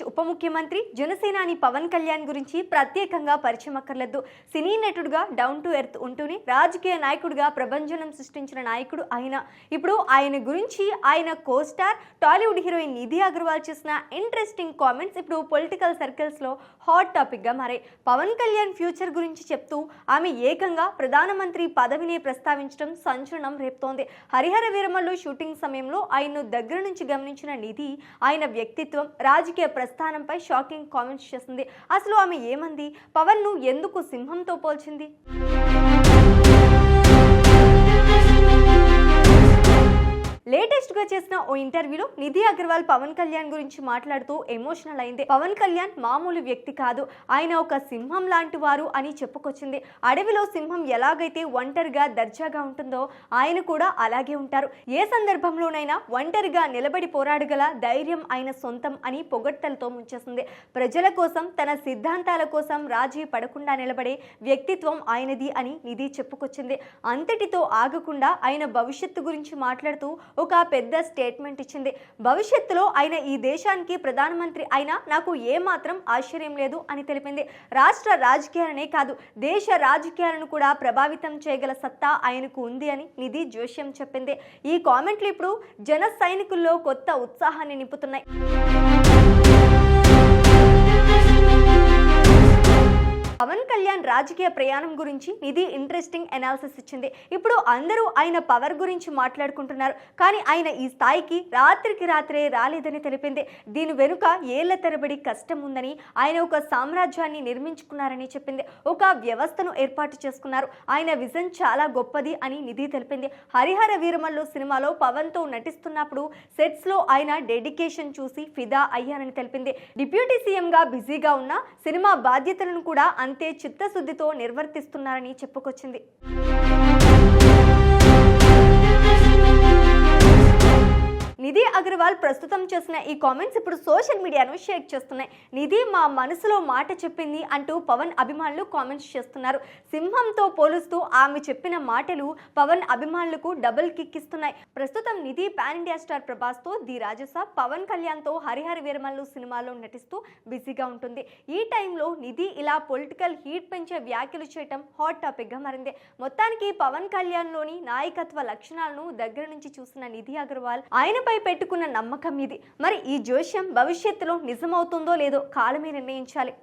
ఉప ముఖ్యమంత్రి జనసేనాని పవన్ కళ్యాణ్ గురించి ప్రత్యేకంగా పరిచయం అక్కర్లేదు. సినీ నటుడుగా డౌన్ టు ఎర్త్ ఉంటూనే రాజకీయ నాయకుడిగా ప్రభంజనం సృష్టించిన నాయకుడు ఆయన. ఇప్పుడు ఆయన గురించి ఆయన కోస్టార్ టాలీవుడ్ హీరోయిన్ నిధి అగర్వాల్ చేసిన ఇంట్రెస్టింగ్ కామెంట్స్ ఇప్పుడు పొలిటికల్ సర్కిల్స్ లో హాట్ టాపిక్ గా మారాయి. పవన్ కళ్యాణ్ ఫ్యూచర్ గురించి చెప్తూ ఆమె ఏకంగా ప్రధానమంత్రి పదవిని ప్రస్తావించడం సంచలనం రేపుతోంది. హరిహర వీరమల్లు షూటింగ్ సమయంలో ఆయన్ను దగ్గర నుంచి గమనించిన నిధి ఆయన వ్యక్తిత్వం, రాజకీయ ప్రస్థానంపై షాకింగ్ కామెంట్స్ చేసింది. అసలు ఆమె ఏమంది? పవన్ ను ఎందుకు సింహంతో పోల్చింది? లేటెస్ట్ గా చేసిన ఓ ఇంటర్వ్యూలో నిధి అగర్వాల్ పవన్ కళ్యాణ్ గురించి మాట్లాడుతూ ఎమోషనల్ అయింది. పవన్ కళ్యాణ్ మామూలు వ్యక్తి కాదు, ఆయన ఒక సింహం లాంటి వారు అని చెప్పుకొచ్చింది. అడవిలో సింహం ఎలాగైతే ఒంటరిగా దర్జాగా ఉంటుందో ఆయన కూడా అలాగే ఉంటారు. ఏ సందర్భంలోనైనా ఒంటరిగా నిలబడి పోరాడగల ధైర్యం ఆయన సొంతం అని పొగడ్తలతో ముంచేసింది. ప్రజల కోసం, తన సిద్ధాంతాల కోసం రాజీ పడకుండా నిలబడే వ్యక్తిత్వం ఆయనది అని నిధి చెప్పుకొచ్చింది. అంతటితో ఆగకుండా ఆయన భవిష్యత్తు గురించి మాట్లాడుతూ ఒక పెద్ద స్టేట్మెంట్ ఇచ్చింది. భవిష్యత్తులో ఆయన ఈ దేశానికి ప్రధానమంత్రి అయినా నాకు ఏమాత్రం ఆశ్చర్యం లేదు అని తెలిపింది. రాష్ట్ర రాజకీయాలనే కాదు, దేశ రాజకీయాలను కూడా ప్రభావితం చేయగల సత్తా ఆయనకు ఉంది అని నిధి జోష్యం చెప్పింది. ఈ కామెంట్లు ఇప్పుడు జన సైనికుల్లో కొత్త ఉత్సాహాన్ని నింపుతున్నాయి. పవన్ కళ్యాణ్ రాజకీయ ప్రయాణం గురించి నిధి ఇంట్రెస్టింగ్ అనాలిసిస్ ఇచ్చింది. ఇప్పుడు అందరూ ఆయన పవర్ గురించి మాట్లాడుకుంటున్నారు, కానీ ఆయన ఈ స్థాయికి రాత్రికి రాత్రే రాలేదని తెలిపింది. దీని వెనుక ఏళ్ల తరబడి కష్టం ఉందని, ఆయన ఒక సామ్రాజ్యాన్ని నిర్మించుకున్నారని చెప్పింది. ఒక వ్యవస్థను ఏర్పాటు చేసుకున్నారు. ఆయన విజన్ చాలా గొప్పది అని నిధి తెలిపింది. హరిహర వీరమల్లు సినిమాలో పవన్ తో నటిస్తున్నప్పుడు సెట్స్ లో ఆయన డెడికేషన్ చూసి ఫిదా అయ్యానని తెలిపింది. డిప్యూటీ సీఎం గా బిజీగా ఉన్న సినిమా బాధ్యతలను కూడా అంతే చిత్తశుద్ధితో నిర్వర్తిస్తున్నారని చెప్పుకొచ్చింది. నిధి అగర్వాల్ ప్రస్తుతం చేసిన ఈ కామెంట్స్ ఇప్పుడు సోషల్ మీడియాను షేక్ చేస్తున్నాయి. నిధి మా మనసులో మాట చెప్పింది అంటూ పవన్ అభిమానులు కామెంట్స్ చేస్తున్నారు. సింహంతో పోలుస్తూ ఆమె చెప్పిన మాటలు పవన్ అభిమానులకు డబుల్ కిక్ ఇస్తున్నాయి. ప్రస్తుతం నిధి పాన్ ఇండియా స్టార్ ప్రభాస్ తో ది రాజసాబ్, పవన్ కళ్యాణ్ తో హరిహర వీరమల్లు సినిమాలో నటిస్తూ బిజీగా ఉంటుంది. ఈ టైంలో నిధి ఇలా పొలిటికల్ హీట్ పెంచే వ్యాఖ్యలు చేయటం హాట్ టాపిక్ గా మారింది. మొత్తానికి పవన్ కళ్యాణ్ లోని నాయకత్వ లక్షణాలను దగ్గర నుంచి చూసిన నిధి అగర్వాల్ ఆయనపై పెట్టుకున్న నమ్మకం ఇది. మరి ఈ జోష్యం భవిష్యత్తులో నిజమవుతుందో లేదో కాలమే నిర్ణయించాలి.